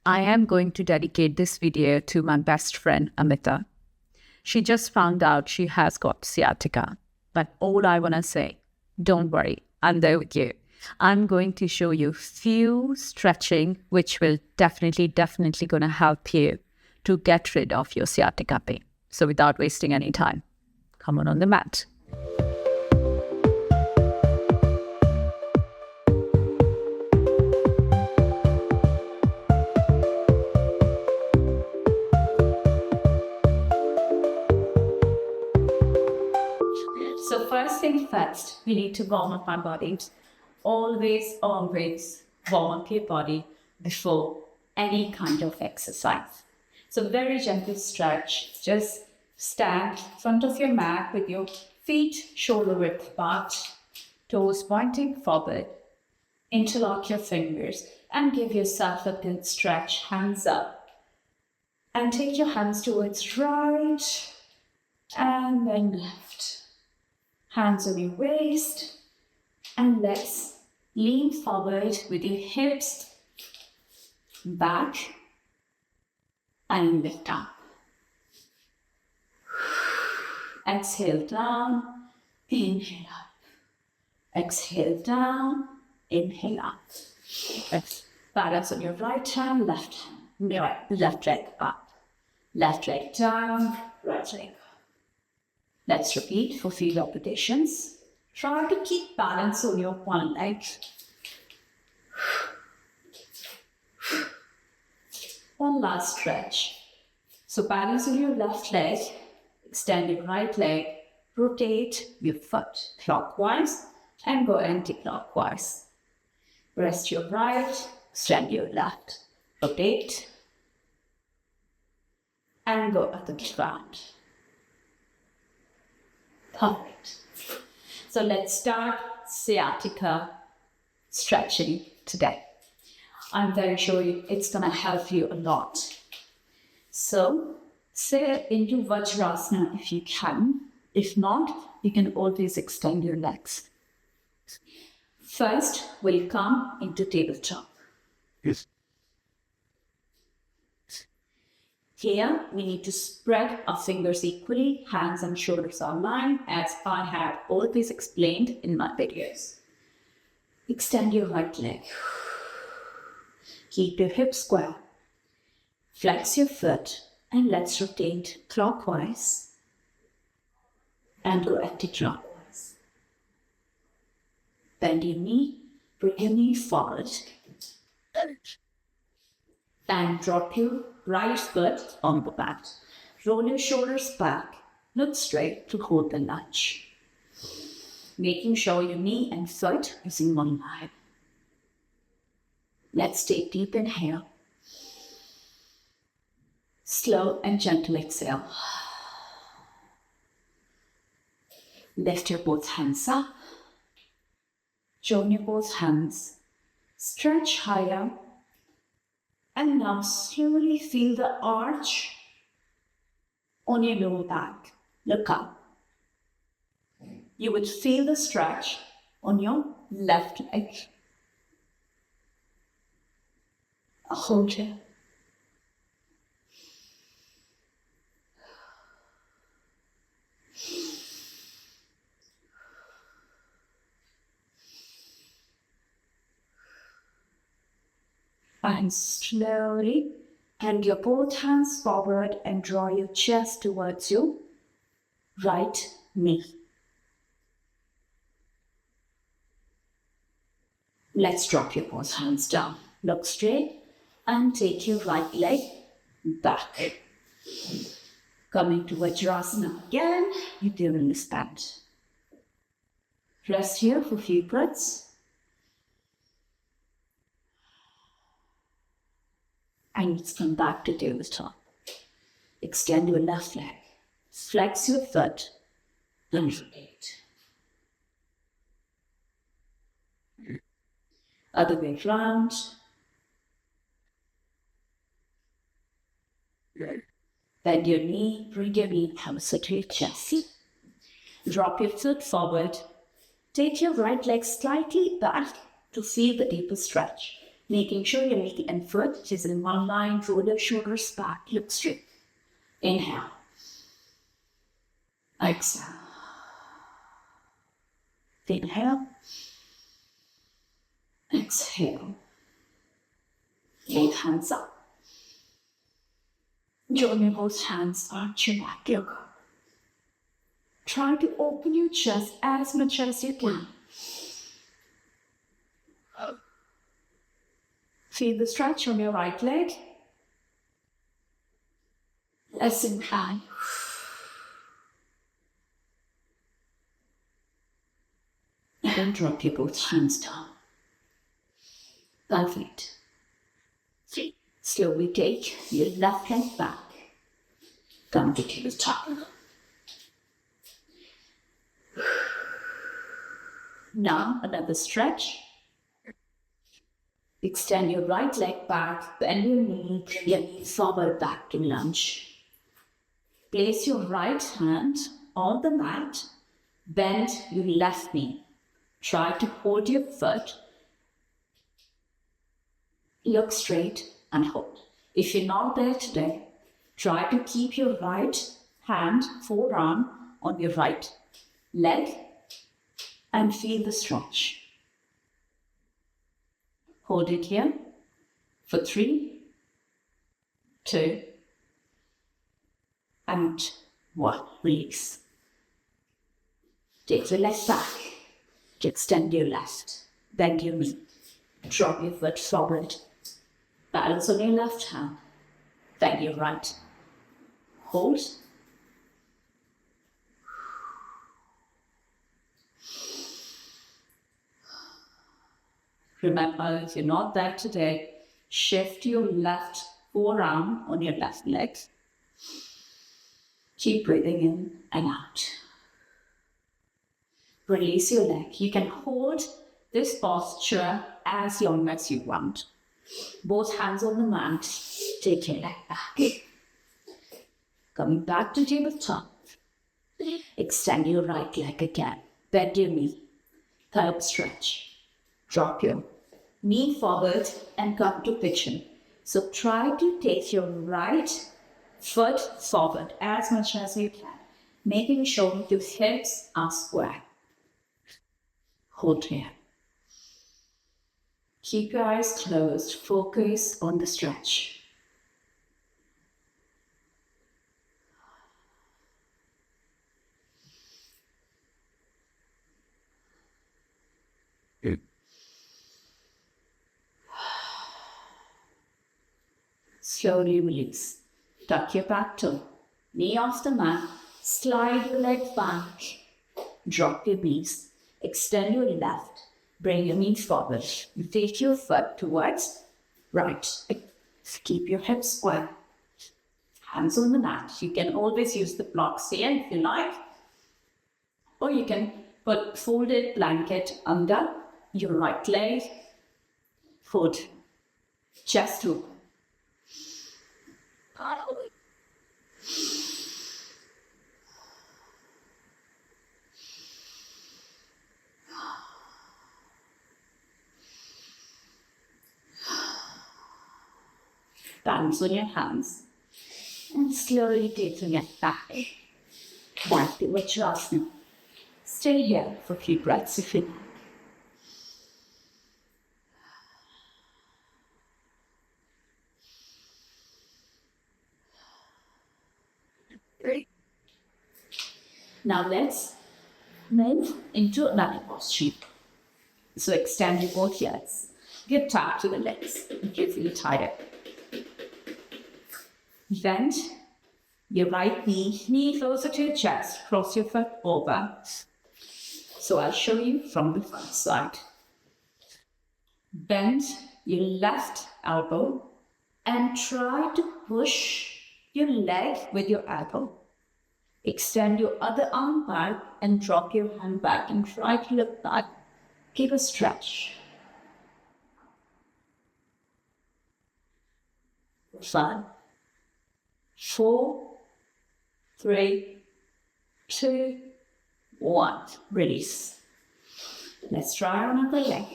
I am going to dedicate this video to my best friend, Amita. She just found out she has got sciatica. But all I want to say, don't worry, I'm there with you. I'm going to show you few stretching, which will definitely going to help you to get rid of your sciatica pain. So without wasting any time, come on the mat. So first thing first, we need to warm up our bodies. Always warm up your body before any kind of exercise. So very gentle stretch. Just stand in front of your mat with your feet shoulder width apart, toes pointing forward. Interlock your fingers and give yourself a good stretch. Hands up. And take your hands towards right and then left. Hands on your waist, and let's lean forward with your hips back and lift up. Exhale down, inhale up. Exhale down, inhale up. Balance on your right hand, left leg up. Left leg down, right leg up. Let's repeat for few repetitions. Try to keep balance on your one leg. One last stretch. So balance on your left leg, extend your right leg, rotate your foot clockwise and go anti-clockwise. Rest your right, extend your left, rotate and go at the ground. Perfect. So let's start sciatica stretching today. I'm very sure it's going to help you a lot. So sit into Vajrasana if you can. If not, you can always extend your legs. First, we'll come into tabletop. Yes. Here, we need to spread our fingers equally, hands and shoulders are aligned, as I have always explained in my videos. Extend your right leg. Keep your hips square. Flex your foot, and let's rotate clockwise and go anti-clockwise. Bend your knee, bring your knee forward. And drop your right foot on the mat. Roll your shoulders back. Look straight to hold the lunge. Making sure your knee and foot is in one line. Let's take deep inhale. Slow and gentle exhale. Lift your both hands up. Join your both hands. Stretch higher. And now slowly feel the arch on your lower back. Look up. You would feel the stretch on your left leg. Hold it. And slowly bend your both hands forward and draw your chest towards your right knee. Let's drop your both hands down. Look straight and take your right leg back. Coming to Vajrasana again, you're doing this bend. Rest here for a few breaths. And let's come back to tabletop. Extend your left leg. Flex your foot. And rotate. Other way around. Bend your knee, bring your knee closer to your chest. Drop your foot forward. Take your right leg slightly back to feel the deeper stretch. Making sure your knee and foot is in one line, roll your shoulders back, look straight. Inhale. Exhale. Inhale. Exhale. Both hands up. Join both hands, arch your back, yoga. Try to open your chest as much as you can. Feel the stretch on your right leg. As in high. And drop your both hands down. Perfect. Slowly take your left leg back. Come to the top. Now another stretch. Extend your right leg back, bend your knee, bring your knee forward back to lunge. Place your right hand on the mat, bend your left knee. Try to hold your foot. Look straight and hold. If you're not there today, try to keep your right hand, forearm on your right leg and feel the stretch. Hold it here for 3, 2, and 1. Release. Take the left back. Extend your left. Bend your knee. Drop your foot forward. Balance on your left hand. Bend your right. Hold. Remember, if you're not there today, shift your left forearm on your left leg. Keep breathing in and out. Release your leg. You can hold this posture as long as you want. Both hands on the mat. Take your leg back. Coming back to tabletop. Extend your right leg again. Bend your knee. Thigh up stretch. Drop your knee forward and come to pigeon. So try to take your right foot forward as much as you can, making sure your hips are square. Hold here. Keep your eyes closed. Focus on the stretch. Slowly release. Tuck your back toe. Knee off the mat. Slide your leg back. Drop your knees. Extend your left. Bring your knees forward. You take your foot towards right. Keep your hips square. Hands on the mat. You can always use the blocks here if you like. Or you can put folded blanket under your right leg. Foot. Chest open. Balance on your hands and slowly taking it back to Vajrasana. Stay here for a few breaths if you like. Now let's move into another posture. So extend your both legs. Give tap to the legs and you feel tighter. Bend your right knee closer to your chest, cross your foot over. So I'll show you from the front side. Bend your left elbow and try to push your leg with your elbow. Extend your other arm back and drop your hand back and try to look back. Give a stretch. 5, 4, 3, 2, 1. Release. Let's try another leg.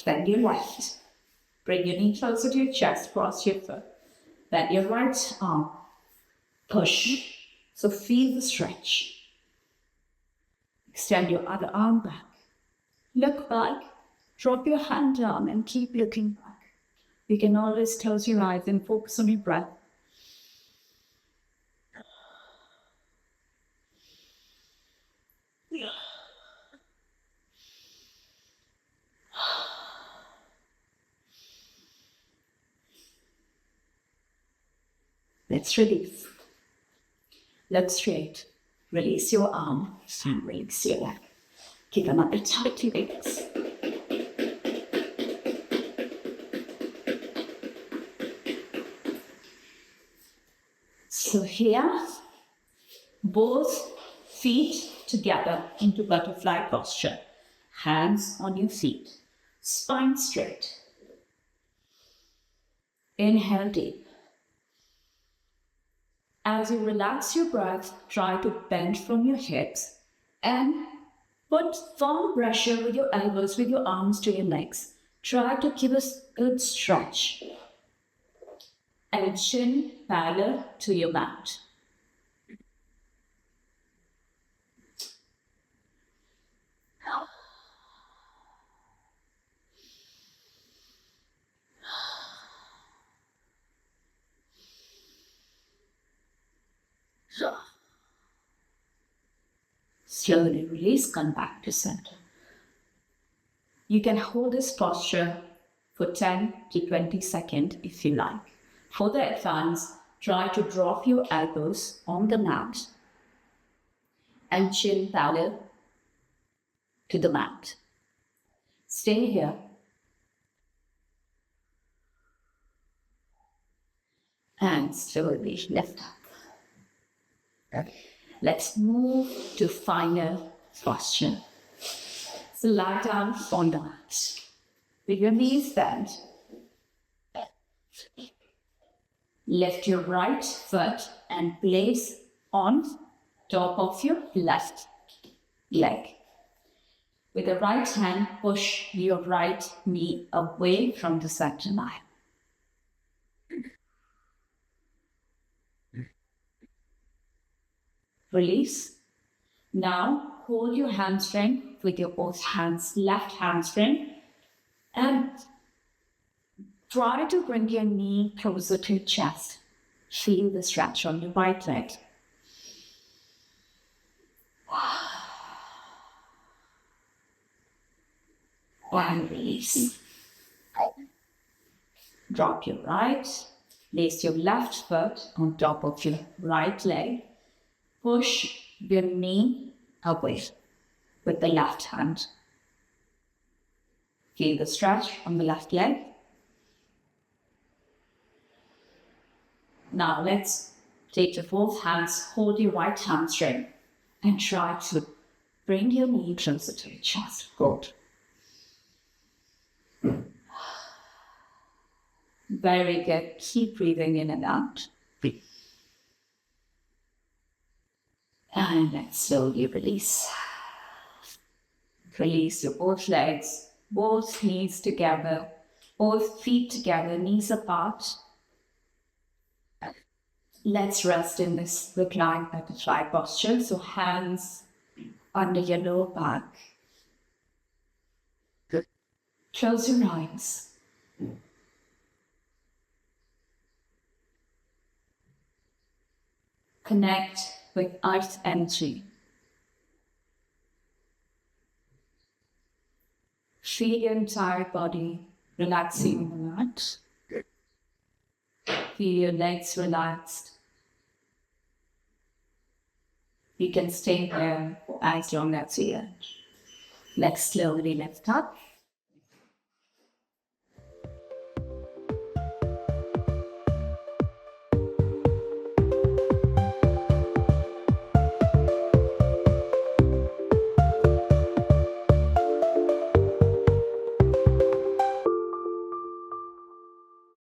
Bend your left. Bring your knee closer to your chest, cross your foot. Bend your right arm. Push. So feel the stretch. Extend your other arm back. Look back. Drop your hand down and keep looking back. You can always close your eyes and focus on your breath. Let's release. Look straight. Release your arm and release your leg. Give another tight release. So here, both feet together into butterfly posture. Hands on your feet. Spine straight. Inhale deep. As you relax your breath, try to bend from your hips and put firm pressure with your elbows, with your arms to your legs. Try to give a good stretch. And chin parallel to your mat. Slowly release, come back to center. You can hold this posture for 10 to 20 seconds if you like. For the advance, try to drop your elbows on the mat and chin parallel to the mat. Stay here. And slowly lift up. Let's move to final posture. So lie down on the mat. With your knees bent. Lift your right foot and place on top of your left leg. With the right hand, push your right knee away from the center line. Release. Now hold your hamstring with your both hands, left hamstring, and try to bring your knee closer to your chest. Feel the stretch on your right leg. And release. Drop your right, place your left foot on top of your right leg. Push your knee away with the left hand. Feel the stretch on the left leg. Now let's take your both hands, hold your right hamstring, and try to bring your knee closer to your chest. Good. Very good. Keep breathing in and out. Breathe. And let's slowly release. Release your both legs, both knees together, both feet together, knees apart. Let's rest in this reclined butterfly posture. So hands under your lower back. Good. Close your eyes. Connect with earth energy. Feel your entire body relaxing in the mat. Feel your legs relaxed. You can stay there for as long as you like. Let's slowly lift up.